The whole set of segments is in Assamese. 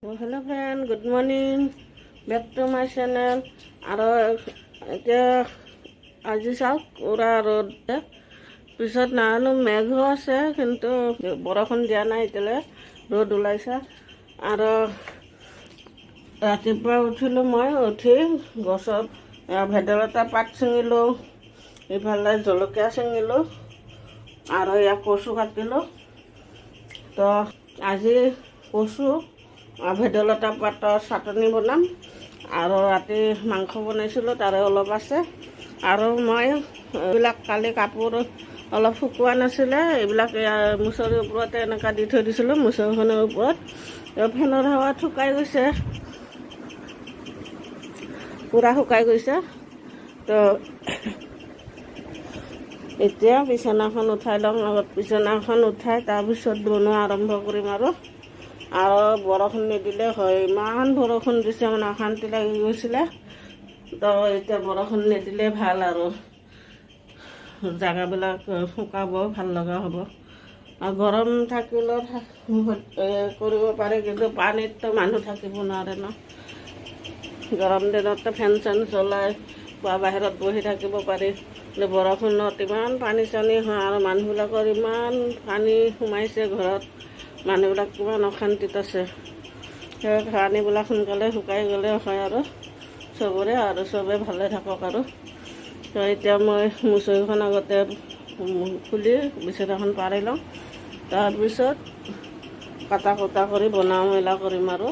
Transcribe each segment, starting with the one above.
Hello friend, good morning. Back to my channel. আৰু এতিয়া আজি চাওক পুৰা ৰ'দ পিছত নানো মেঘ আছে কিন্তু বৰষুণ দিয়া নাই এতিয়ালে ৰ'দ ওলাইছে আৰু ৰাতিপুৱা উঠিলো মই উঠি গছত ভেদাইলতা পাত ছিঙিলো ইফালে জলকীয়া ছিঙিলো আৰু ইয়া কচু কাটিলো তো আজি কচু ভেদাইলতা পাতৰ চাটনি বনাম আৰু ৰাতি মাংস বনাইছিলো তাৰে অলপ আছে আৰু মই এইবিলাক কালি কাপোৰ অলপ শুকোৱা নাছিলে এইবিলাক মুছৰিৰ ওপৰতে এনেকা দি থৈ দিছিলোঁ মুছৰিখনৰ ওপৰত ফেনৰ হাৱাত শুকাই গৈছে পুৰা শুকাই গৈছে তো এতিয়া বিছনাখন উঠাই লওঁ আগত বিছনাখন উঠাই তাৰপিছত বনোৱা আৰম্ভ কৰিম আৰু বৰষুণ নিদিলে হয় ইমান বৰষুণ দিছে মানে অশান্তি লাগি গৈছিলে তো এতিয়া বৰষুণ নিদিলে ভাল আৰু জাগাবিলাক শুকাব ভাল লগা হ'ব আৰু গৰম থাকিলেও কৰিব পাৰে কিন্তু পানীততো মানুহ থাকিব নোৱাৰে ন গৰম দিনততো ফেন চেন চলাই বা বাহিৰত বহি থাকিব পাৰি বৰষুণত ইমান পানী চানী হয় আৰু মানুহবিলাকৰ ইমান পানী সোমাইছে ঘৰত মানুহবিলাক কিমান অশান্তিত আছে সেই পানীবিলাক সোনকালে শুকাই গ'লে হয় আৰু চবৰে আৰু চবে ভালে থাকক আৰু তো এতিয়া মই মুছৰিখন আগতে খুলি বিচনাখন পাৰি লওঁ তাৰপিছত কাটা কুটা কৰি বনাওঁ মেলা কৰিম আৰু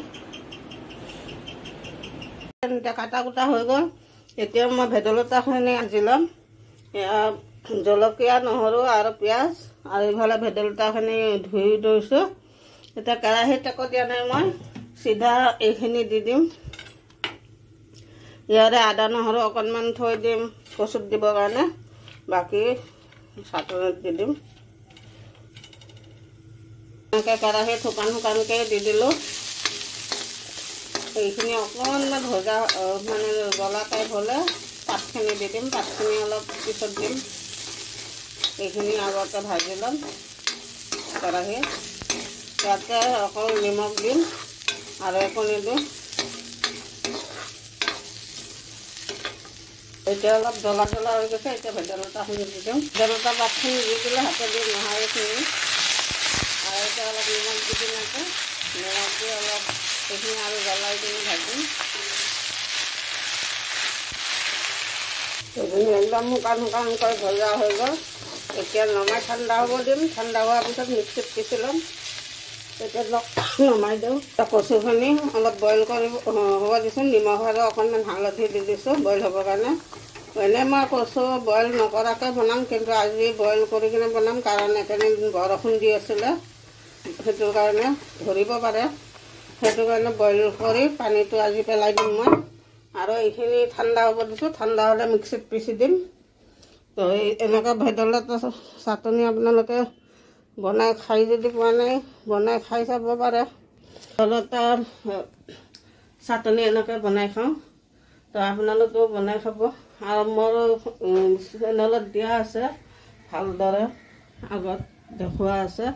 এতিয়া কাটা কুটা হৈ গ'ল এতিয়া মই ভেদাইলতাখিনি আঁজি ল'ম জলকীয়া নহৰু আৰু পিঁয়াজ আৰু ইফালে ভেদাইলতাখিনি ধুই লৈছোঁ এতিয়া কেৰাহীত একো দিয়া নাই মই চিধা এইখিনি দি দিম ইয়াৰে আদা নহৰু অকণমান থৈ দিম কচুত দিবৰ কাৰণে বাকী চাটনিত দি দিম এনেকৈ কেৰাহীত শুকানকৈ দি দিলোঁ এইখিনি অকণমান ভজা মানে জ্বলা টাইপ হ'লে পাতখিনি দি দিম পাতখিনি অলপ পিছত দিম এইখিনি আগতে ভাজি ল'ম কেৰাহীত ইয়াতে অকল নিমখ দিম আৰু একো নিদিওঁ এতিয়া অলপ জ্বলা জ্বলা হৈ গৈছে এতিয়া ভেদাইলতাখিনি দি দিম ভেদাইলতা পাতখিনি দি দিলে হাতেদি নহৰুখিনি আৰু এতিয়া অলপ নিমখ দি দিম আকৌ নিমখ দি অলপ এইখিনি আৰু জ্বলাই কিনি ভাজিম এইখিনি একদম শুকানকৈ ভজা হৈ গ'ল এতিয়া নমাই ঠাণ্ডা হ'ব দিম ঠাণ্ডা হোৱাৰ পিছত মিক্সিত পিচি ল'ম তেতিয়া নমাই দিওঁ কচুখিনি অলপ বইল কৰিব হ'ব দিছোঁ নিমখ আৰু অকণমান হালধি দি দিছোঁ বইল হ'বৰ কাৰণে এনেই মই কচু বইল নকৰাকৈ বনাম কিন্তু আজি বইল কৰি কিনে বনাম কাৰণ একেদিন বৰষুণ দি আছিলে সেইটো কাৰণে ধৰিব পাৰে সেইটো কাৰণে বইল কৰি পানীটো আজি পেলাই দিম মই আৰু এইখিনি ঠাণ্ডা হ'ব দিছোঁ ঠাণ্ডা হ'লে মিক্সিত পিচি দিম তো এনেকৈ ভেদাইলতা চাটনি আপোনালোকে বনাই খাই যদি পোৱা নাই বনাই খাই চাব পাৰে ভেদাইলতা চাটনি এনেকৈ বনাই খাওঁ তো আপোনালোকেও বনাই খাব আৰু মোৰ চেনেলত দিয়া আছে ভালদৰে আগত দেখুওৱা আছে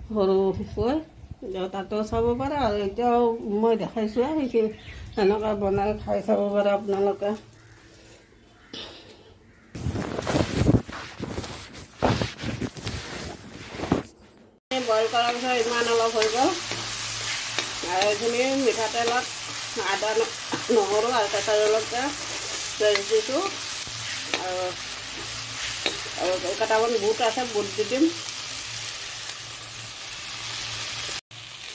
সৰুকৈ তাতেও চাব পাৰে আৰু এতিয়াও মই দেখাইছোঁ সেইখিনি এনেকৈ বনাই খাই চাব পাৰে আপোনালোকে বইল কৰাৰ পিছত ইমান অলপ হৈ গ'ল আৰু এইখিনি মিঠাতেলত আদা নহৰু আৰু কেঁচা জলকীয়া পেষ্ট দিছোঁ আৰু কেইটামান বুট আছে বুট দি দিম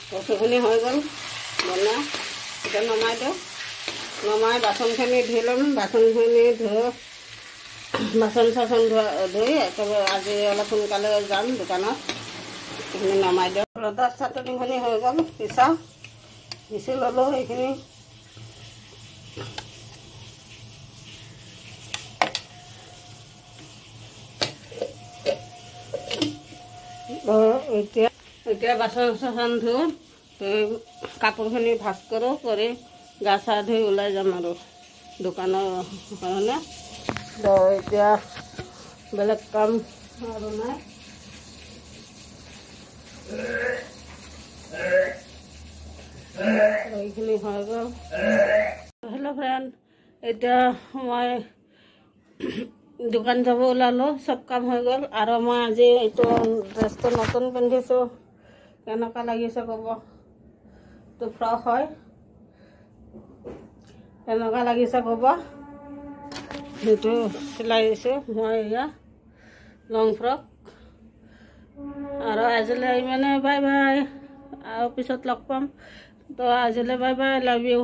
কচুখিনি হৈ গ'ল বনোৱা এতিয়া নমাই দিওঁ নমাই বাচনখিনি ধুই ল'ম বাচনখিনি বাচন চাচন ধুই একেবাৰে আজি অলপ সোনকালে যাম দোকানত এইখিনি নমাই দিওঁ ভেদাইলতা চাটনিখিনি হৈ গ'ল পিচি ল'লোঁ এইখিনি এতিয়া বাচন চাচন ধুই কাপোৰখিনি ভাজ কৰোঁ কৰি গা চা ধুই ওলাই যাম আৰু দোকানৰ কাৰণে তো এতিয়া বেলেগ কাম আৰু নাই এইখিনি হৈ গ'ল। হেল্ল' ফ্ৰেণ্ড, এতিয়া মই দোকান যাব ওলালোঁ, চব কাম হৈ গ'ল। আৰু মই আজি এইটো ড্ৰেছটো নতুন পিন্ধিছোঁ, কেনেকুৱা লাগিছে ক'ব। এইটো ফ্ৰক হয়, কেনেকুৱা লাগিছে ক'ব। সেইটো চিলাই দিছোঁ মই, এয়া লং ফ্ৰক। আৰু আজিলৈ ইমানে, বাই বাই। আৰু পিছত লগ পাম। তো আজিলৈ বাই বাই, লাভ ইউ।